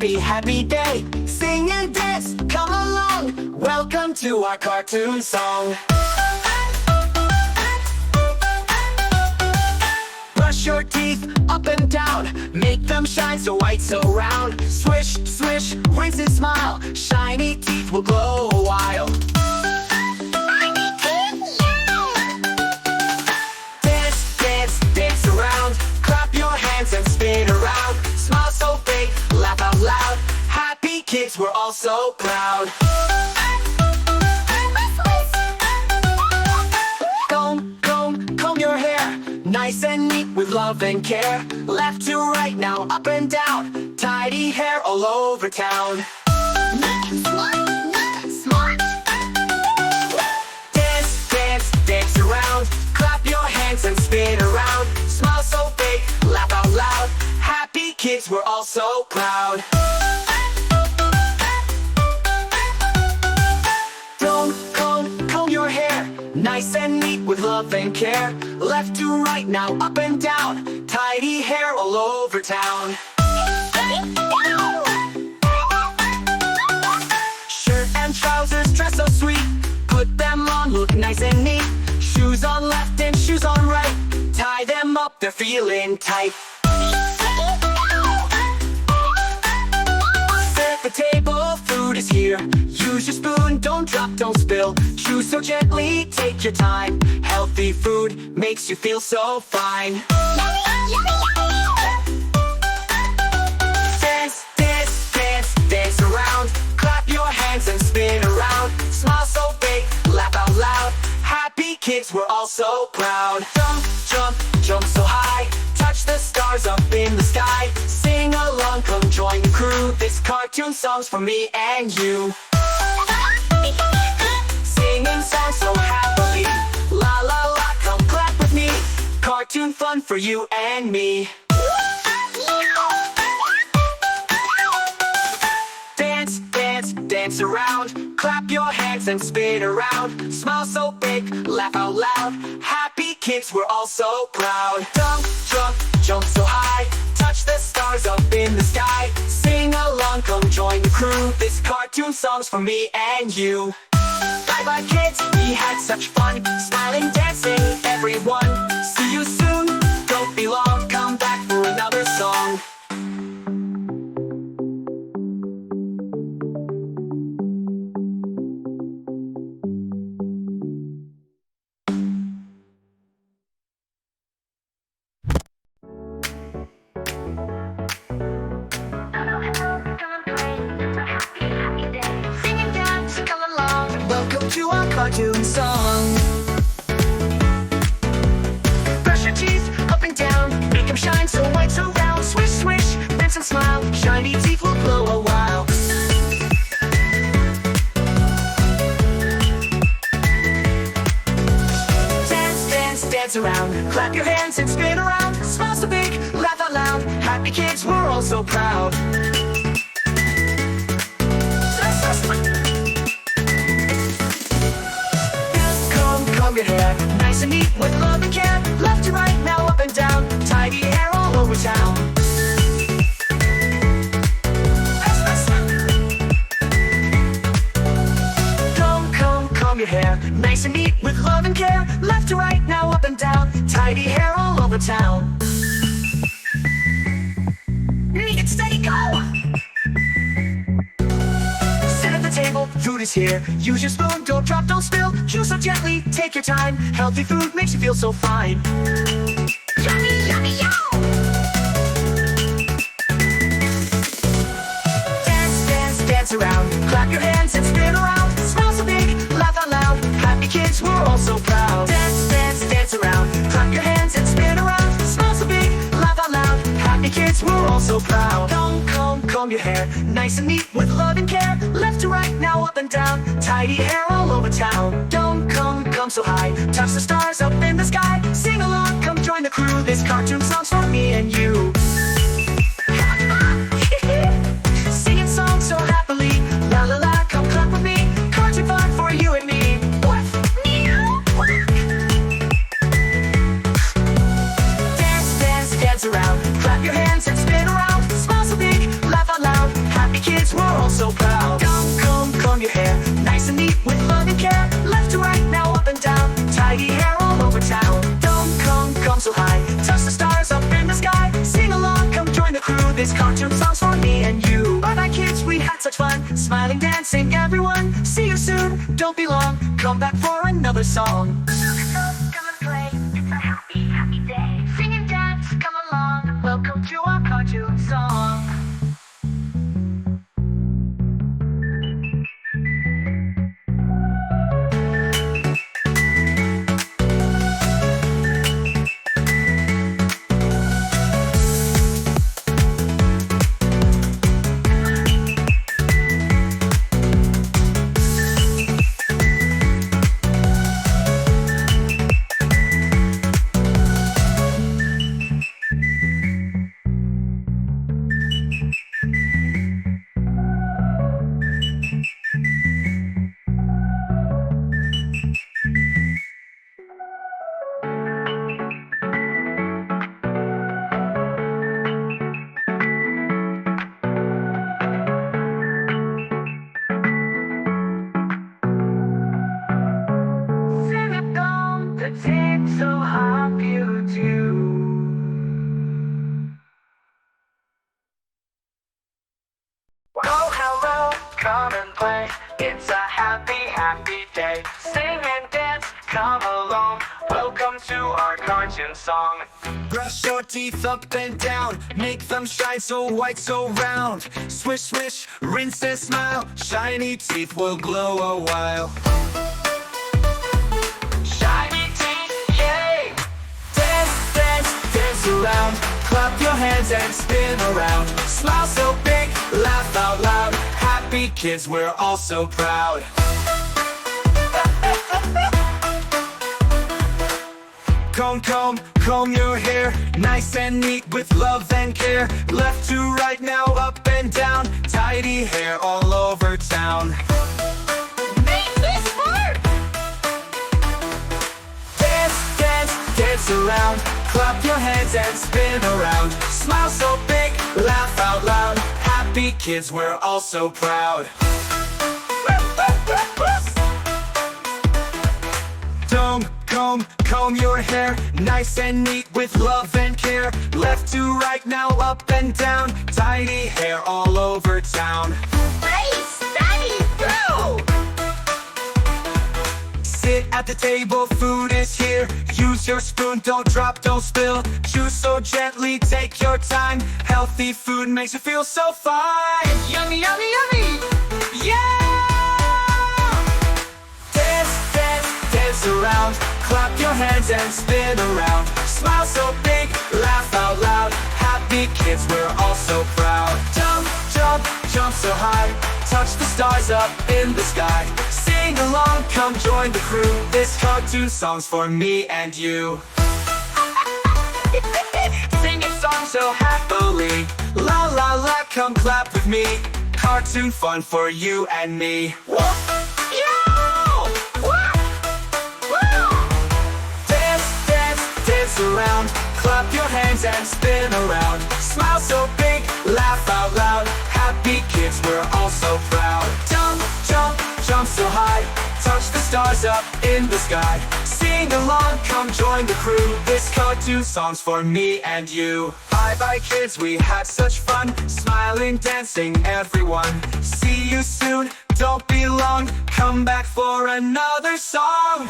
happy, happy day. Sing and dance, come along. Welcome to our cartoon song. Brush your teeth up and down, make them shine so white, so round. Swish, swish, rinse and smile, shiny teeth will glow a while. Dance, dance, dance around, clap your hands and spin around. Smile so big, laugh out loud, happy kids, we're all so proud. Comb your hair, nice and neat with love and care. Left to right, now up and down, tidy hair all over town. Dance, dance, dance around, clap your hands and spin around. Smile so big, laugh out loud, happy kids, we're all so proud. Comb your hair, nice and neat with love and care. Left to right, now up and down, tidy hair all over town. Shirt and trousers, dress so sweet, put them on, look nice and neat. Shoes on left and shoes on right, tie them up, they're feeling tight. Set the table, food is here. Use your spoon, don't drop, don't spill. Chew so gently, take your time. Healthy food makes you feel so fine. Dance, dance, dance, dance around. Clap your hands and spin around. Smile so big, laugh out loud. Happy kids, we're all so proud. Jump, jump, jump so high. Touch the stars up in the sky. Sing along, come join the crew. This cartoon song's for me and you. Singing songs so happily, la la la, come clap with me. Cartoon fun for you and me. Dance, dance, dance around, clap your hands and spin around. Smile so big, laugh out loud, happy kids, we're all so proud. Jump, jump, jump so high, touch the stars up in the sky. Sing along, come join the crew. This cartoon song's for me and you. Bye bye kids, we had such fun, smiling, dancing, everyone. See you soon, don't be long, come back for another song. To our cartoon song. Brush your teeth up and down, make them shine so white, so round. Swish, swish, dance and smile, shiny teeth will glow a while. Dance, dance, dance around, clap your hands and spin around. Smile so big, laugh out loud, happy kids, we're all so proud. Comb your hair, nice and neat with love and care. Left to right, now up and down, tidy hair all over town. Comb your hair, nice and neat with love and care. Left to right, now up and down, tidy hair all over town. Neat, steady, go! Table, food is here. Use your spoon, don't drop, don't spill. Chew so gently, take your time. Healthy food makes you feel so fine. Yummy, yummy, yo! Dance, dance, dance around. Clap your hands and spin around. Smile so big, laugh out loud. Happy kids, we're all so proud. Dance, dance, dance around. Clap your hands and spin around. Smile so big, laugh out loud. Happy kids, we're all so proud. Comb your hair, nice and neat with love and care. Left to right, now up and down, tidy hair all over town. Don't come so high, touch the stars up in the sky. Sing along, come join the crew. This cartoon song's for me and you. Singing songs so happily, la la la, come clap with me. Cartoon fun for you and me. Dance, dance, dance around, clap your hands and spin around. Smile so big, laugh out loud. smiling, dancing, everyone. See you soon, don't be long. Come back for another song. Come and play, it's a happy, happy day. Sing and dance, come along. Welcome to our cartoon song. Sing a song that takes so hard you do. Oh, hello, come and play. It's a happy, happy day. Sing and dance, come along. Welcome to our cartoon song. Brush your teeth up and down, make them shine so white, so round. Swish, swish, rinse and smile, shiny teeth will glow a while. Shiny teeth, yay! Dance, dance, dance around, clap your hands and spin around. Smile so big, laugh out loud, happy kids, we're all so proud. Comb your hair, nice and neat with love and care. Left to right, now up and down, tidy hair all over town. Make this work! Dance, dance, dance around, clap your hands and spin around. Smile so big, laugh out loud, happy kids, we're all so proud. Comb your hair, nice and neat with love and care. Left to right, now up and down, tidy hair all over town. Nice, steady, through! Sit at the table, food is here. Use your spoon, don't drop, don't spill. Chew so gently, take your time. Healthy food makes you feel so fine. Yummy, yummy, yummy! Yeah! Dance, dance, dance around. Clap your hands and spin around. Smile so big, laugh out loud. Happy kids, we're all so proud. Jump, jump, jump so high. Touch the stars up in the sky. Sing along, come join the crew. This cartoon song's for me and you. Singing songs so happily. La la la, come clap with me. Cartoon fun for you and me. Dance around, clap your hands and spin around. Smile so big, laugh out loud. Happy kids, we're all so proud. Jump, jump, jump so high. Touch the stars up in the sky. Sing along, come join the crew. This cartoon song's for me and you. Bye bye kids, we had such fun. Smiling, dancing, everyone. See you soon, don't be long. Come back for another song.